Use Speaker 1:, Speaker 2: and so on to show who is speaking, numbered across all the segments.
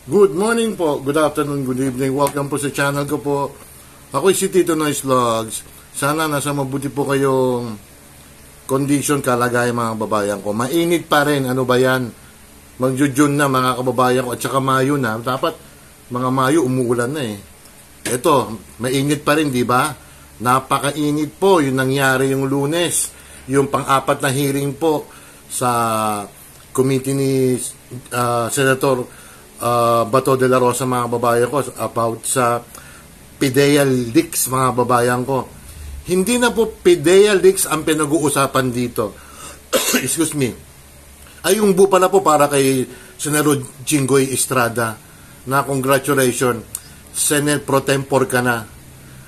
Speaker 1: Good morning po, good afternoon, good evening. Welcome po sa channel ko po. Ako si Tito Noise Vlogs. Sana nasa mabuti po kayong condition, kalagayan mga kababayan ko. Mainit pa rin, ano ba yan? Mag-June na mga kababayan ko at saka Mayo na. Dapat mga Mayo umuulan na eh. Ito, mainit pa rin, di ba? Napakainit po yung nangyari yung Lunes. Yung pang-apat na hearing po sa committee ni Senator Bato de la Rosa mga babayan ko about sa PDEA leaks mga babayan ko. Hindi na po PDEA leaks ang pinag-uusapan dito. Excuse me. Ay yung bu pala po para kay Senador Jinggoy Estrada na congratulations, Senate Pro Tempore ka na.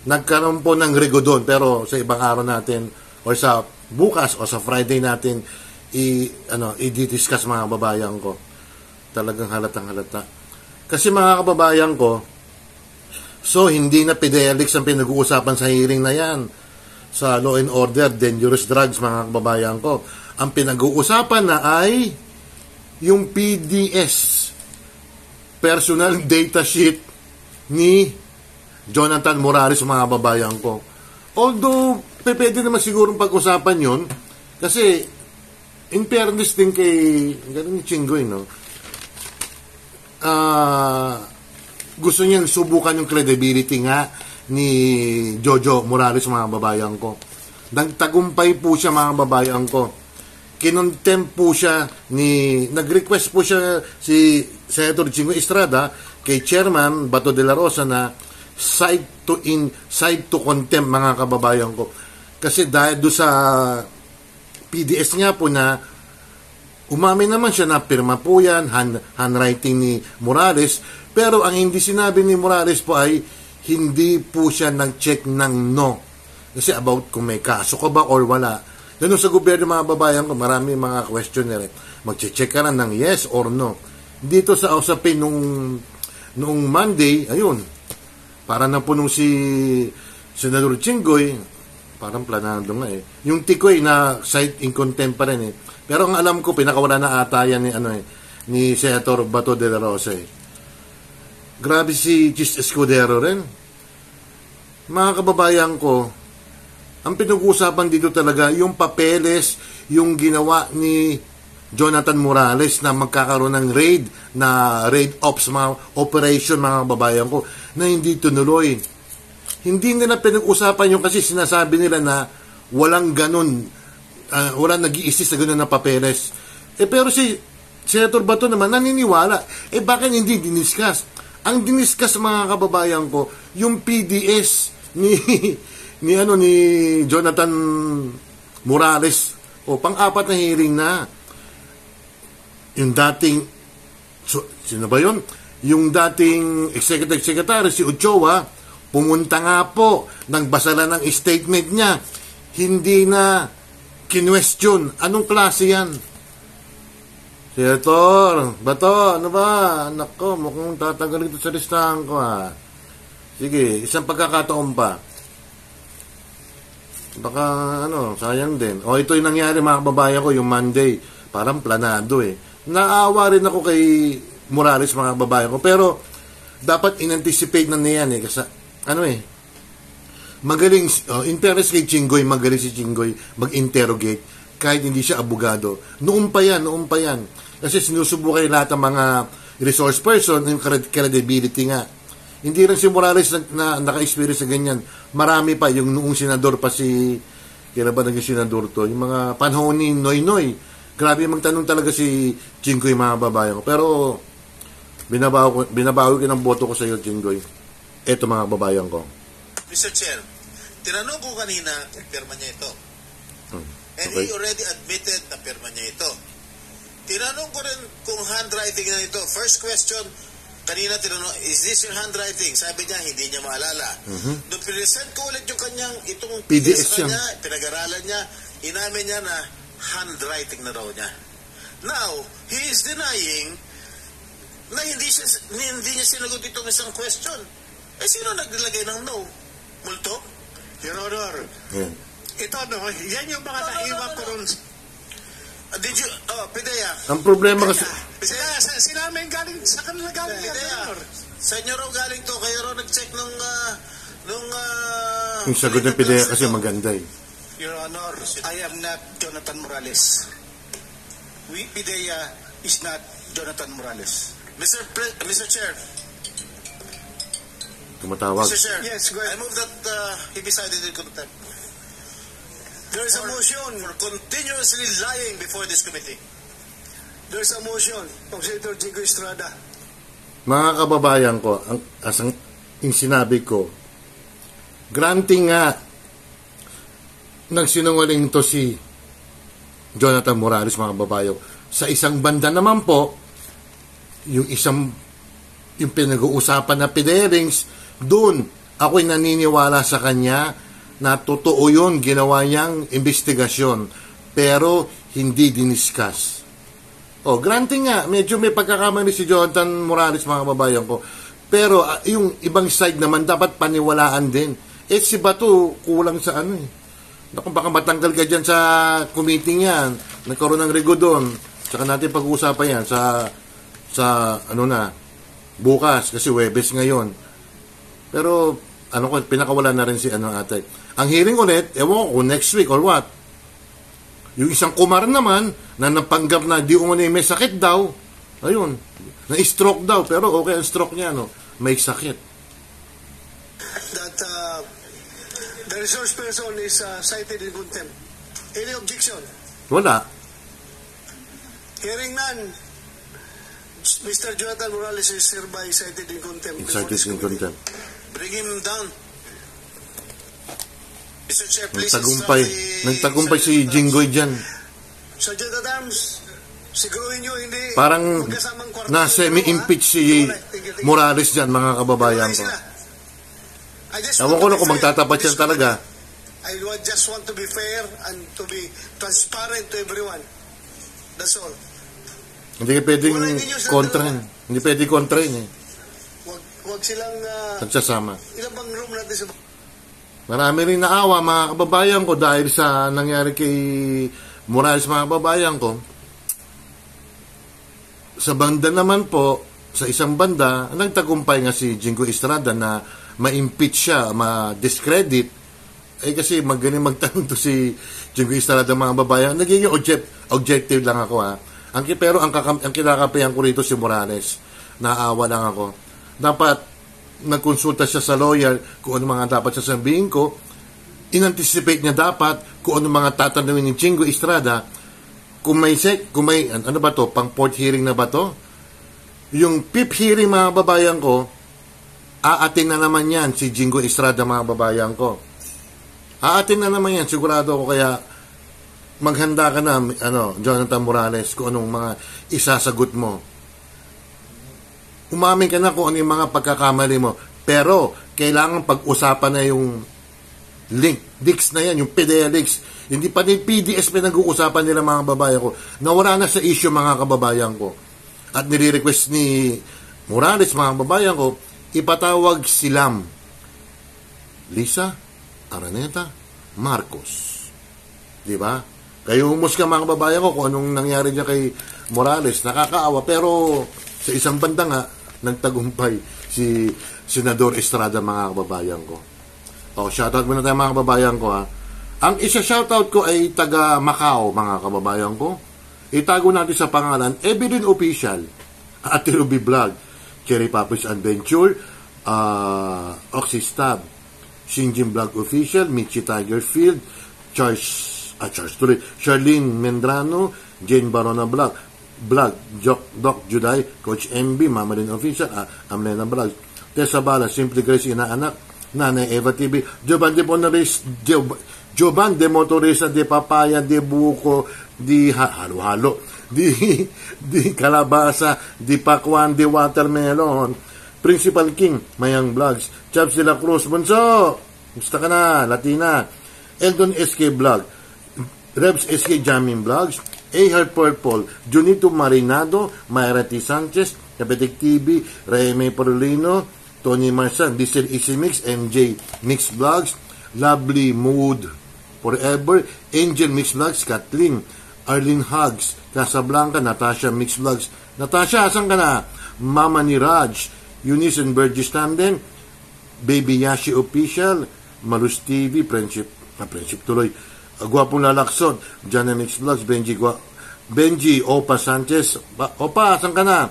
Speaker 1: Nagkaroon po ng regodon pero sa ibang araw natin o sa bukas o sa Friday natin i-discuss mga babayan ko. Talagang halatang halata. Kasi mga kababayan ko, so hindi na PDEA leaks ang pinag-uusapan sa hearing na yan. Sa law and order, dangerous drugs mga kababayan ko. Ang pinag-uusapan na ay yung PDS, personal data sheet ni Jonathan Morales mga kababayan ko. Although, pwede naman sigurong pag-usapan yun, kasi in fairness din kay ganun ni Chingoy, no? Gusto niyang subukan yung credibility nga ni Jojo Morales mga babayan ko. Nagtagumpay po siya mga babayan ko. Kinontempt po siya nag-request po siya si Senator Jinggoy Estrada kay Chairman Bato de la Rosa na side to contempt mga kababayan ko. Kasi dahil do sa PDS nga po na umamin naman siya na pirma po yan, handwriting ni Morales, pero ang hindi sinabi ni Morales po ay hindi po siya nag-check ng no. Kasi about kung may kaso ka ba or wala. Ganun sa gobyerno mga babayan ko, marami mga questioner. Mag-check ka na ng yes or no. Dito sa usapin noong Monday, ayun, para na po nung si Senador Jinggoy, parang planado nga eh. Yung Tikoy na cite in contempt pa rin eh. Pero ang alam ko, pinakawala na ata yan ni Senator Bato de la Rosa eh. Grabe si Chis Escudero rin. Mga kababayan ko, ang pinag-uusapan dito talaga, yung papeles, yung ginawa ni Jonathan Morales na magkakaroon ng raid ops, mga operation mga kababayan ko, na hindi tunuloy. Hindi nila pinag-usapan yung kasi sinasabi nila na walang ganun, walang nag-i-assist sa ganun na papeles. Pero si Senator Bato naman naniniwala. Bakit hindi diniscuss? Ang diniscuss mga kababayan ko, yung PDS ni Jonathan Morales o pang-apat na hearing na. Yung dating sino ba yun? Yung dating executive secretary si Ochoa, pumunta nga po, nagbasa ng statement niya, hindi na kinwestiyon. Anong klase yan? Senator Bato, ano ba? Anak ko, mukhang tatanggal ito sa listahan ko ha. Sige, isang pagkakataon pa. Baka sayang din. Ito yung nangyari mga kababayan ko, yung Monday. Parang planado eh. Naawa rin ako kay Morales mga kababayan ko. Pero, dapat in-anticipate na niyan eh. Kasi, magaling, in fairness kay Jinggoy, magaling si Jinggoy mag-interrogate kahit hindi siya abogado. Noon pa yan. Kasi sinusubukan lahat ng mga resource person, yung credibility nga. Hindi rin si Morales na naka-experience sa ganyan. Marami pa, yung noong senador pa kailan ba naging senador to? Yung mga panahon ni Noynoy. Grabe magtanong talaga si Jinggoy mga babayan ko. Pero, binabawi ko ng boto ko sa iyo, Jinggoy. Eto mga babayan ko.
Speaker 2: Mr. Chair, tinanong ko kanina kung pirma niya ito. And he already admitted na pirma niya ito. Tinanong ko rin kung handwriting na ito. First question, kanina tinanong, is this your handwriting? Sabi niya, hindi niya maalala. Nung present ko ulit yung kanyang itong
Speaker 1: PDS
Speaker 2: sa kanya, pinag-aralan niya, inamin niya na handwriting na raw niya. Now, he is denying na hindi niya sinagot itong isang question. Sino naglagay ng no? Multo?
Speaker 3: Your Honor, ito yan yung mga naiwan ko ron.
Speaker 2: Did you, Pidea.
Speaker 1: Ang problema kasi,
Speaker 3: Sila namin galing, sa kanila galing yan,
Speaker 2: Pidea.
Speaker 3: Senador.
Speaker 2: Sa inyo raw galing to, kayo raw nag-check nung
Speaker 1: yung sagot ng PIDEA kasi maganda eh.
Speaker 3: Your Honor, I am not Jonathan Morales. PIDEA is not Jonathan Morales.
Speaker 2: Mr. Chair.
Speaker 1: Tumatawag.
Speaker 2: Mr. Chair.
Speaker 3: Yes, go ahead.
Speaker 2: I move that he be cited in contempt.
Speaker 3: There is a motion.
Speaker 2: For continuously lying before this committee.
Speaker 3: There is a motion of Senator Jingo Estrada.
Speaker 1: Mga kababayan ko, yung sinabi ko, granting nga nagsinungaling to si Jonathan Morales, mga kababayan. Sa isang banda naman po, yung pinag-uusapan na PIDEA, doon ako'y naniniwala sa kanya na totoo yun, ginawa niyang investigasyon, pero hindi diniscuss. Granting nga, medyo may pagkakamali si Jonathan Morales, mga kababayan ko. Pero yung ibang side naman, dapat paniwalaan din. Si Bato, kulang sa ano eh. Naku, baka matanggal ka dyan sa committee yan. Nagkaroon ng rego doon. Tsaka natin pag-uusapan yan sa bukas, kasi Webes ngayon. Pero, pinakawala na rin si ate. Ang hearing ulit, ewan ko, next week or what? Yung isang kumar naman, na napanggap na di umano may sakit daw, ayun, na-stroke daw, pero okay ang stroke niya, may sakit.
Speaker 3: That the resource person is cited in contempt. Any objection?
Speaker 1: Wala.
Speaker 3: Hearing none, Mr. Jonathan Morales is hereby cited in contempt.
Speaker 1: Cited in contempt.
Speaker 2: Bring him down. Mr. Chair, please.
Speaker 1: Nagtagumpay si Jinggoy dyan.
Speaker 3: Sergeant Adams, siguruhin nyo hindi
Speaker 1: parang
Speaker 3: magkasamang kwarto.
Speaker 1: na-semi-impeach si Morales dyan, mga kababayan ko. Ewan ko na kung magtatapat yan talaga.
Speaker 3: I just want to be fair and to be transparent to everyone. That's all.
Speaker 1: Hindi pwedeng kontrahin. Hindi pwedeng kontrahin eh.
Speaker 3: Huwag silang
Speaker 1: nagsasama.
Speaker 3: Ilan bang room natin sa...
Speaker 1: Marami rin naawa, mga kababayan ko, dahil sa nangyari kay Morales, mga kababayan ko. Sa banda naman po, sa isang banda, nagtagumpay nga si Jingo Estrada na ma-impeach siya, ma-discredit. Kasi magaling magtanong to si Jingo Estrada, mga kababayan. Nagiging objective lang ako Pero ang kinakapihan ko rito si Morales. Naawa lang ako. Dapat nagkonsulta siya sa lawyer kung ano mga dapat sasabihin ko. In-anticipate niya dapat kung ano mga tatanungin ni Jingo Estrada. Kung may ano ba to, pang fourth hearing na ba to? Yung fifth hearing, mga babayan ko, aatin na naman yan si Jingo Estrada, mga babayan ko. Aatin na naman yan, sigurado ko. Kaya maghanda ka na, Jonathan Morales, kung anong mga isasagot mo. Umamin ka na kung ano yung mga pagkakamali mo. Pero, kailangan pag-usapan na yung leaks na yan, yung PIDEA leaks. Hindi pa din PDS pinag-uusapan nila, mga kababayan ko. Nawala na sa issue, mga kababayan ko. At nire-request ni Morales, mga kababayan ko, ipatawag si Lam, Lisa, Araneta, Marcos. Diba? Kayo humus ka, mga kababayan ko, kung anong nangyari niya kay Morales. Nakakaawa, pero sa isang banda nga, nagtagumpay si Senador Estrada, mga kababayan ko. Shoutout muna tayo, mga kababayan ko. Ang isa-shoutout ko ay taga Macau, mga kababayan ko. Itago natin sa pangalan, Evelyn Official, Ate Ruby Vlog, Cherry Papa's Adventure, Oxystab, Shinjin Vlog Official, Michi Tigerfield, Charlene Mendrano, Jane Barona Vlog, Doc Juday, Coach MB, Mama Lin Official, Amlena Vlog, Tessa Bala, Simply Grace, Inaanak, Nanay Eva TV, Joban de Motorista, de Papaya, de Buko, di halo-halo, di Kalabasa, di Pakwan, di Watermelon, Principal King, Mayang Vlogs, Chaps de la Cruz, Bunso, gusto ka na, Latina, Eldon SK Vlog, Rebs SK Jamming Vlogs, A-Heart Purple, Junito Marinado, Mayra T. Sanchez, Kapetik TV, Remy Porolino, Tony Marsan, Diesel Easy Mix, MJ Mix Vlogs, Lovely Mood Forever, Angel Mix Vlogs, Kathleen, Arlene Hugs, Casablanca, Natasha Mix Vlogs. Natasha, asan ka na? Mama ni Raj, Eunice and Burgess Tandem, Baby Yashi Official, Marus TV, Friendship tuloy. Guwapong Lalaksod, Jana Mix Vlogs, Benji, Opa Sanchez. Opa, asan ka na?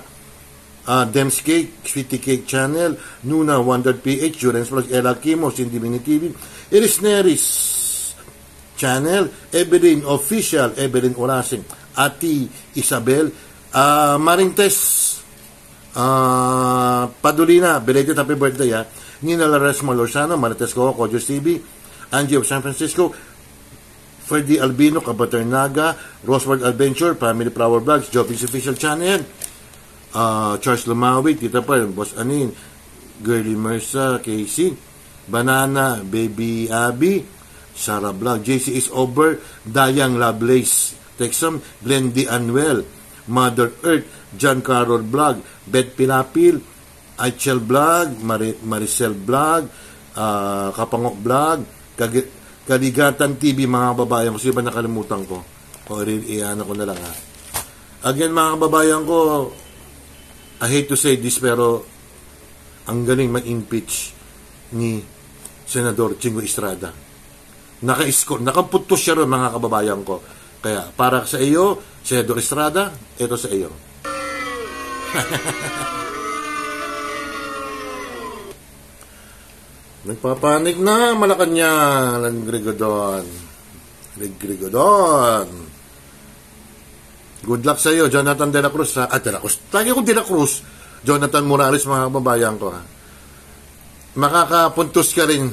Speaker 1: Dems Cake, Sweetie Cake Channel, Nuna, Wonder PH, Jurens Vlogs, Ella Kimo, Cindy Mini TV, Iris Neris Channel, Evelyn Official, Evelyn Orasing, Ati Isabel, Marintes, Padulina, belated happy birthday, Nina Lares Malosano, Marites Coco, Kojos TV, Angie of San Francisco, Ferdy Albino, Kabaternaga, Roseward Adventure, Family Flower Vlogs, Jopis Official Channel, Charles Lumawi, Tita Pearl, Boss Anin, Girly Mersa, Casey, Banana, Baby Abby, Sarah Vlog, JC is over, Dayang Lovelace, Texam, Glendy Anuel, Mother Earth, John Carroll Vlog, Beth Pilapil, Aichel Vlog, Maricel Vlog, Kapangok Vlog, Kaligatan TV, mga kababayan ko. Sino ba nakalimutan ko? O, iyan ko na lang, Again, mga kababayan ko, I hate to say this, pero ang galing ma-impeach ni Senador Chingo Estrada. Nakapuntos siya rin, mga kababayan ko. Kaya, para sa iyo, Senador Estrada, ito sa iyo. Nagpapanik na, Malacanang, Rigrigodon. Good luck sa iyo, Jonathan De La Cruz. De La Cruz. Lagi ko De La Cruz. Jonathan Morales, mga kababayan ko. Makakapuntos ka rin.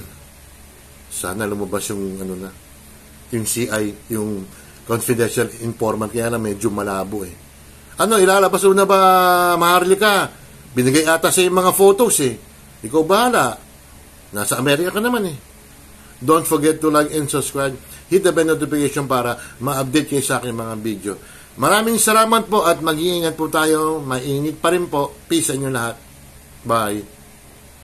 Speaker 1: Sana lumabas yung yung CI, yung confidential informant, kaya na medyo malabo ilalabas mo na ba, Maharlika? Binigay ata sa yung mga photos Ikaw bahala. Nasa Amerika ka naman Don't forget to like and subscribe. Hit the bell notification para ma-update kayo sa aking mga video. Maraming salamat po at mag-iingat po tayo. Mainit pa rin po. Peace sa inyo lahat. Bye.